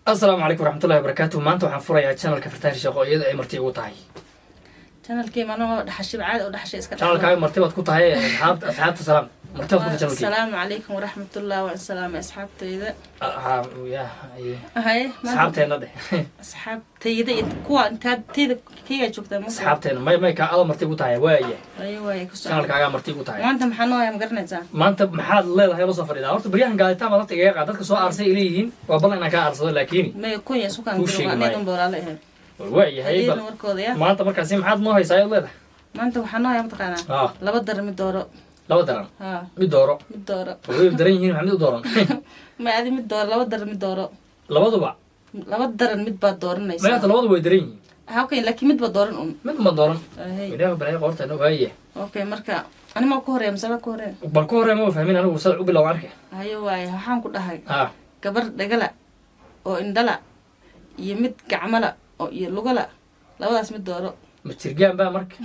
السلام عليكم ورحمة الله وبركاته. ما أنتوا حنفروا يا channel كفتاش شقاية مرتي وطاي. channel كي ما أنا دحشي بعاد أو دحشي إسكت. channel كاي مرتي وتكون هاي أصحاب السلام. مرتي وتكون channel كي. السلام عليكم ورحمة الله والسلام أصحاب تيدا. يا هاي. أصحاب تينا ده. أصحاب تيدا كوا أنت تيدا كي أشوف ده. أصحاب تينا ما كأول مرتي وطاي وايه. أيوة channel كاي مرتي وطاي. ما أنت محنو يا مقرنة زان. ما أنت محل الله هاي وصفر إذا أردت بريان قاعد تعمل رتي جاي قاعدك سواء أرسل إليهن وبالله أنا كأرسل لكني. ما يكون يسوق عن أنا دمبر عليه. وايه هاي بل. ما أنت مركز محل ما هي سايل الله. ما أنت محنو يا متقنا. لا بدر من دوره. لا بدران. مid dooro. mid dooro. way daran yihiin maxaa mid dooran. ma adi mid dooro laba dar mid dooro. labaduba. laba daran mid baad dooranaysaa. ma inta labadu way daran yihiin. okay laakiin mid baad dooran mid ma dooran. ilaahay balay qorta inuu haye. okay marka ani ma ku horeeyay masala ku horeeyay. bal ku horeeyay ma fahmin anigu sida u bilow arkay. hayo waay waxaan ku dhahay. gabar dhagala oo indhala iyo mid gacmala oo iyo lugala labadaas mid dooro. ma jirgaan baa marka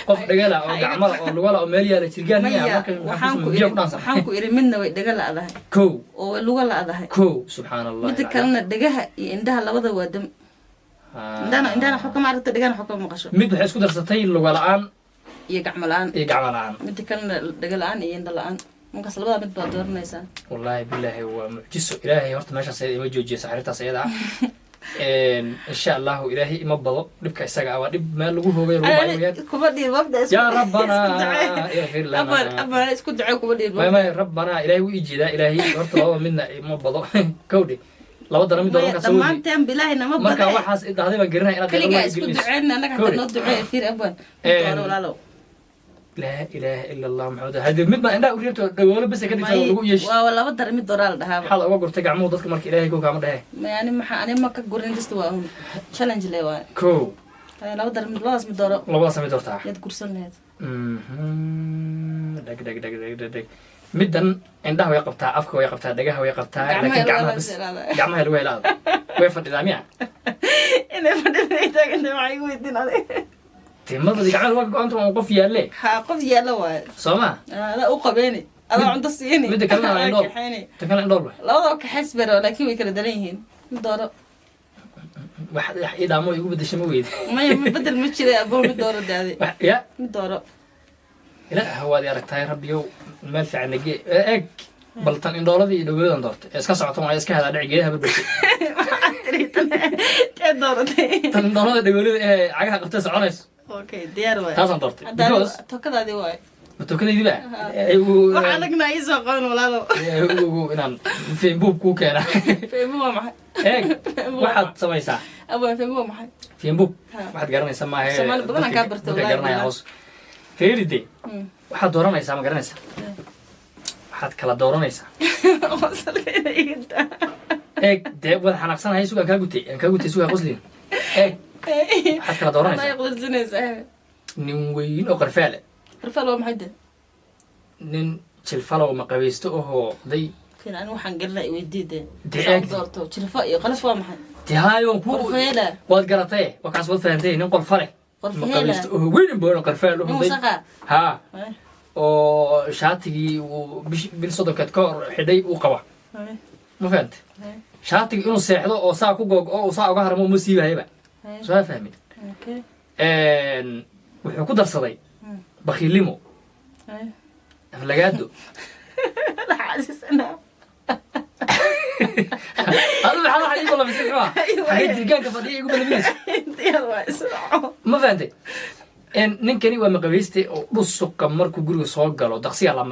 qof dhagala oo gacmada oo lugala oo meel yaala jirgaan miyaa marka waxaan ku iri midna way dhagala adahay koo oo lugala adahay koo subhanallah mid kalena dhagaha iyo indhaha labada waa dam indhana xukuma aragta dhagana xukuma maqasho mid waxay isku darsatay lugalaan iyo gacmalaan mid kalena dhagalaan iyo indha la'aan markaas labada mid baad dooranaysaa wallahi billahi waa mucjiso ilaahay horta meeshaas ay ma joojiyo saxirtaas ayada إن شاء الله إلهي ما بضو لبك إسقى أوادب ما لقوه هو يروح كبدي وقت يا ربنا يغفر لنا أبا اسكت دعاء كبدي ما ربنا إلهي ويجي ذا إلهي ورت الله منا ما بضو كودي لو بدنا من دورنا كسودي ما أنت بالله إنه ما بضو ما كان واحد هذا ما قرنا إلى كل جالس اسكت دعاءنا أنا كنت ندعاء في أبوان ولا لو لا إله إلا الله محمد هذا مدنا عندنا أوريته دولة بس كده فلو يش ولا بدر مد دورال ده حلا وقر تجمعوا ضدك مرك إلهي كوك عمل ده يعني ما أنا ما كقولين تستوى هم challenge ليه كو لا بدر مد لاس مد دورال لا بس مد دورتها يد كورسون هاد دق مدن عندها ويقبتها أفك ويقبتها دقها ويقبتها لكن جمعها بس جمعها الويل هذا ويفرد الأمية إنه فرد الأمية كده معي ويدين عليه تمرض دي كمان وقف أنتم وقف يالله قف يالله واي سما لا أقبيني أنا عند الصيني بدك كلام عن دور تكلم عن دور لا ضوك حسبر ولكن ويكره دليهن دور واحد إذا مو يقول بدي شمويد ما بدل مشي أبو بدور ده يا بدور لا هو دي أركتها ربي ما في عنك إك بلطن إن دور دي دور دان دورت إسكا ساعتهم عايز كهذا دعيجها بالبشر دور دي تن دور دي يقولوا عجها قبتها عنيس اوكي ديار واي تاسن دورتي because توكدا دي واي توكدا دي بقى waxaan nagnaa isoo qaban walaalo inaan Facebook ku keena Facebook waa maxay waxaad samaysaa abo Facebook waa maxay Facebook waxaad garanaysaa ma ahe Soomaali badan ka bartay garanaya hoos feeride waxaad dooranaysaa ma garanaysaa waxaad kala dooranaysaa dee wada xanaaqsanahay suugaan kaa gutay suugaa qoslin waxaad kala dooranaysaa nin weyn oo qarfaale qarfaale waa maxay de nin jilfalow ma qabaysto ohoo day fiican waxaan garanay weydiide dee doorto jilfa iyo qalaf waa maxay dee haayo ku qarfaale waad garatay wakaas wad fahantay nin qolfale ma qabaysto ohoo weyn boon qarfaale ohoo day ha oo shaatigii uu bil sodonkeed ka hor xidhay uu qaba ma fahantay shaatigi inuu seexdo oo saa ku goog oo saa uga harmo ma siibahayba soo fahmin wuxuu ku darsaday bakhiilimo aflagaado هذا محل واحد يقول له بسرعة حاجات تلقاها كفضية يقول له بلميس ما فهمتي إن نكني وما قبيستي بص كمر كجرو صاج قالوا دقسي على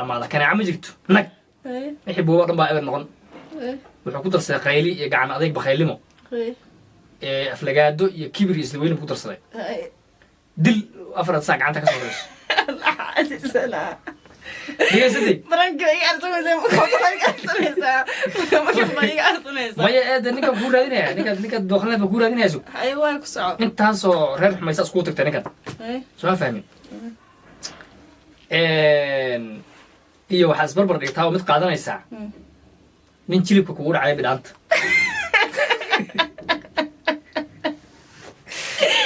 ما كان عم جبته نك يحبوا بعض بقى نقول وحكودر ساقيلي يجعنا أضيق بخيلمه أفلقادو يكبر يسلوين بكودر صدق دل أفرد ساق عنك صدقش سنة هي سيدي برانك يعرفون زي ما ما هي هذا نكاد بقول هذه نكاد دخلنا بقول هذه نازو أيوة كسر أنت هسه رح ما يسأل سكوتك تاني كده شو فاهمين إيه وحاسب بربر يتهاو متقاعدنا الساعة من تجيب كقول عيب الأنت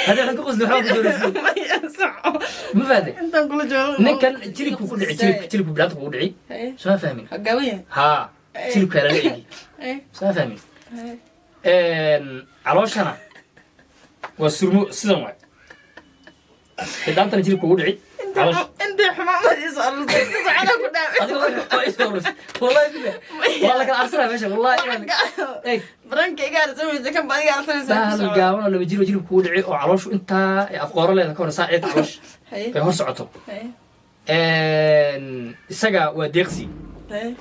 هذا أنا كقول زحمة بدون ما فاهم أنت تقول جو نكن تجيب كقول تجيب بلاد كقول عيب شو فاهمين قوية ها تجيب كلا لعيب شو فاهمين calooshana waa surmo sidan waay hidaantana jilibka ugu dhici انت حمامة يصير على كده والله كده والله كان أرسلها ماشي والله إيه برانك إيجار زوجي إذا كان بعدين أرسلها ده الجاون ولا بيجيله جيله كود عي وعروش أنت أفقار له إذا كان ساعد عروش هو سعته السجا وديقسي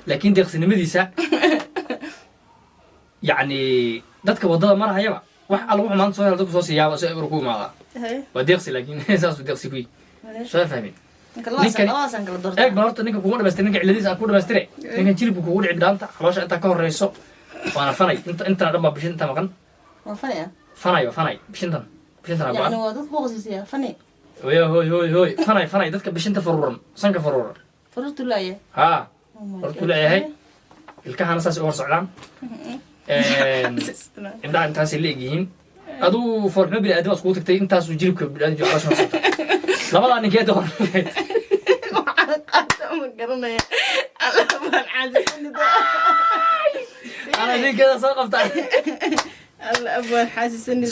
لكن ديقسي نمدي سا يعني دتك وضع مرة هيبقى واحد على واحد ما نصير هذا بصوص يا بس ركوب معه وديقسي لكن أساس وديقسي فيه شو فاهمين ninkan eeg bal horta ninka kugu dhamaystay ninka ciladiisa aan ku dhamaystire ninkan jilibku kugu dhici dhaanta caloosha intaa ka horeyso waana fanay intana dhan baa bishin inta maqan waa fanaya fanay bishintan yani waa dad boqosiisiya fanay hoy fanay dadka bishinta faruuran sanka faruuran faruurtu laaya haa faruurtu laayahay ilkahana saas u hor socdaan indhaha intaasay leegyihiin aduu foorxumo bini aadam iskugu tagtay intaasuu jilibka biniaadamka caloosha horsata labadaa ninkeeda hor ana ninkeeda soo qabta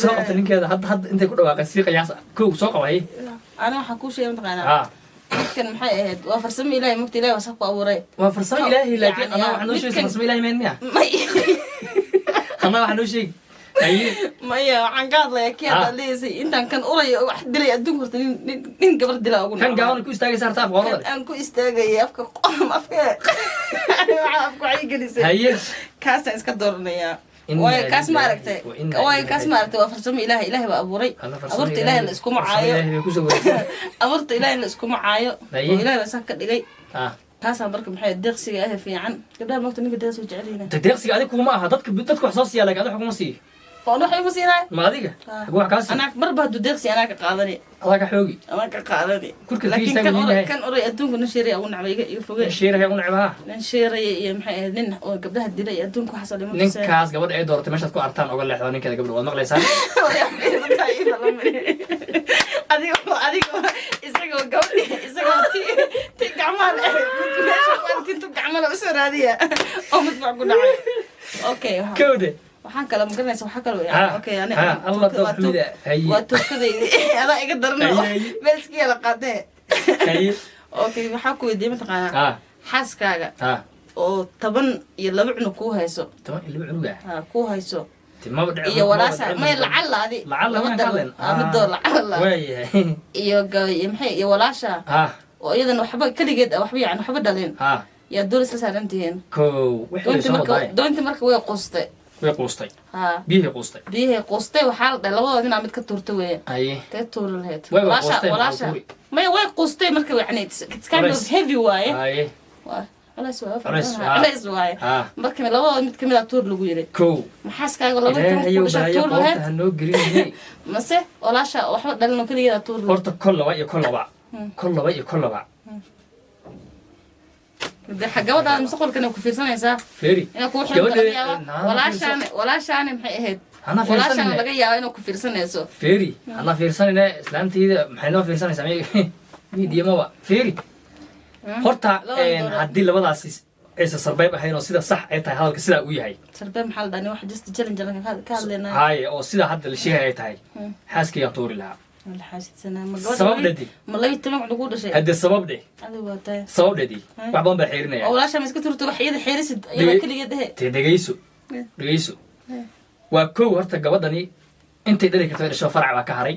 soo qabta ninkeeda hadda intay ku dhawaaqeen sii qiyaas kow soo qabay ana waxaa kuu sheegay mataqaanaa dadkan maxay ahayd waa farsamo ilaahay mugta ilaahay wasax ku abuuray waa farsamo ilaahay laakiin ana waxaa noo sheegay farsamo ilaahay meen miya ana waxaa noo sheegay maya waxaan ka hadlayaa kii hadda leeyahay intaan kan uraya wax dilay adduunka horta nin gabar dila ugu kan gaban ku istaagaysa harta afqoorada aan ku istaagay afka qoram afka afka waxay gelisay kaasaan iska dooranayaa waayo kaas ma aragtay waa farsamo ilaahay baa abuuray abuurta ilaahay la iskuma caayo abuurta ilaahay la iskuma caayo oo ilaahay la sax ka dhigay kaasaan marka maxay deeqsiga ah fiican gabdhaha maanta ninka deeqsiga jecel yihiin deeqsiga adiga kuma aha dadka wax soo siiya laakiin adiga kuma sii فأنا حيو مسيرة ما أديك أقول كاسي أنا أكبر بهدو دقسي أنا كقاضني الله كحوجي أنا كقاضني لكن كان أوري أدونك نشيري أو نعبي يفوق نشيري هي ونعبها نشيري يمحي نن قبلها الدليل أدونك حصل لي نن كاس قبل أي دور تمشي تكون أرتان أقول لك هذا كذا قبل والله ليس أديك إسقوا قبل إسقوا تي كعمال أنتوا كعمال بسرعة هذه أو مدفع كنا أوكي كودة waxaan kala magaranaysa waxa kale weeyaan okay ani Allah tawfiida hay waa tookadaydi ada iga darno beelskiya la qaatay hay okay waxa ku weydiin mataqaana xaaskaaga oo 10 iyo 2 cunug ku hayso 10 iyo 2 cunug ku hayso timaba dhacay iyo walaasha ma lacalaadi middo lacala way iyo maxay iyo walaasha oo iyadan waxba kaligeed waxba yani waxba dhalin ya doolis la saarantihiin ko wixii doonta marka way qostay ويقوستي بيه قوستي وحال دلوا دينا مid ka turta weey ay ka turleed walaasha ma way qostay marka yani it's kind of heavy way ay wala suwaaf marka laba mid kamid ah tur lagu yiri ko maxaaskaaga laba tur tur lahayd hanoo gariinay mase walaasha waxba dhalno kaliya tur horta kollaba iyo kollaba ده حجوده المسقول كانوا كفيرسانيسا فيري انا كو خير ولا شان maxay ahayd ana fiirsan laga yaabo inuu ku fiirsanayso فيري ana fiirsanayna islaamtayda maxay noo fiirsanaysaa media ma فيري horta hadii labadaas aysa sarbeeb ahayn oo sida sax ay tahay hadalka sida uu yahay sarbeeb maxal dhani wax just challenge ka hadlayna hay oo sida hadda la sheegay ay tahay xaaskiga toori lahaa sababdii ma lay timo ugu dhashay hada sababdii adiga waatay sababdii wax baan baa xiriinaya walaasha ma iska turto wax iyada xirisid ayaa kaliya dhahe dhageyso waa koow horta gabadhani intay dhali kartay dhasho farac baa ka haray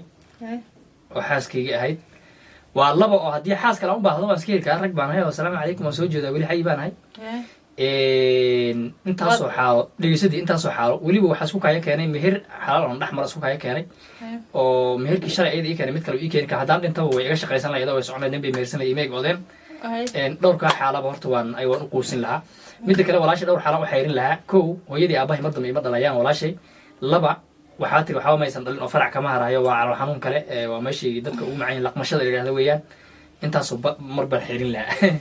oo xaaskayga ahayd waa laba oo hadii xaas kale u baahdo waan iska helkaa rag baan ahay oo salaamu calaykum waan soo jeedaa weli xay baan ahay intaas oo xaalo dhageysadii intaas oo xaalo weliba waxa isku kaya keenay meher xalaal oo dhaxmar isku kaya keenay oo meherkii shalay ay keenay mid kale uu keenay ka hadaan intaba way iga shaqaysan lahayd oo soconayeen bay mehersan lahayd imeeg odeen dhowrka xaalaba horta waan ay waan u quusin lahaa mid kale walaashay dhowr xaalo u xayrin lahaa kow hooyadii aabahay mar dambe ima dhalayaan walaashay laba waxaa tiri waxba maysan dhalin oo farac kama harayo waa calool xanuun kale waa meeshii dadka ugu macaan laqmashada la yiraahdo weeyaan intaasoo mar baan xayrin lahaa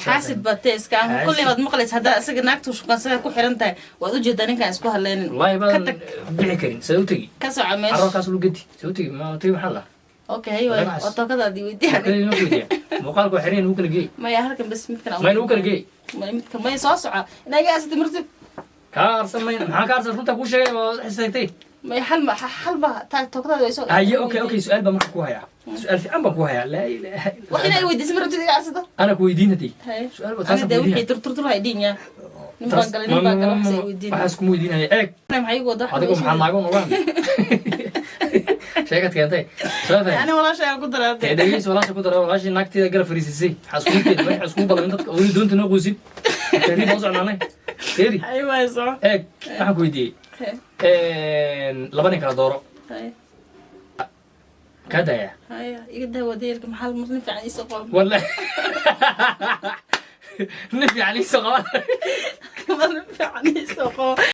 حاسب باتيس كان كل ما مقلت هذا أسق ناكتو شو كان سوى كل حرنته وأدو جدا نكان اسكوها لين والله ما بيحكين سوتي كسر عمش عروق كسر لقدي سوتي ما تري محله أوكي أيوة وطاقة دي ودي يعني مقالك وحرين ممكن جي ما يهركن بس ممكن ما ممكن جي ما يصاصع أنا جالس تمرتب كارسن ما كارسن runta ku sheegay oo xisaytay ما حل بها توقعت ويسو هي اوكي سؤال بقى marka ku haya سؤال fiican baan ku haya la ilaaha waxina ay weydiisay martida gaasada ana ku weydiinatay su'aal ba taas wixii turtur haydinya nimban kala waxay weydiin waxaas ku weydiinaya eeg maxay wada adigu maxaa naago noqon sheegad keentay sababta yani wala shay ku daraatay deegays wala shay ku daraa wala shay naagtida gal fariisisay xasuuqeed way xasuuq balan dadka oo doonta noo qoysid tani baa socnaanay teedi ay wayso eeg waxaan ku weydiiyay laba nin kala dooro كذا هيا يقدر وديرك محل نفع عليه سقام ولا نفع عليه سقام نفع عليه سقام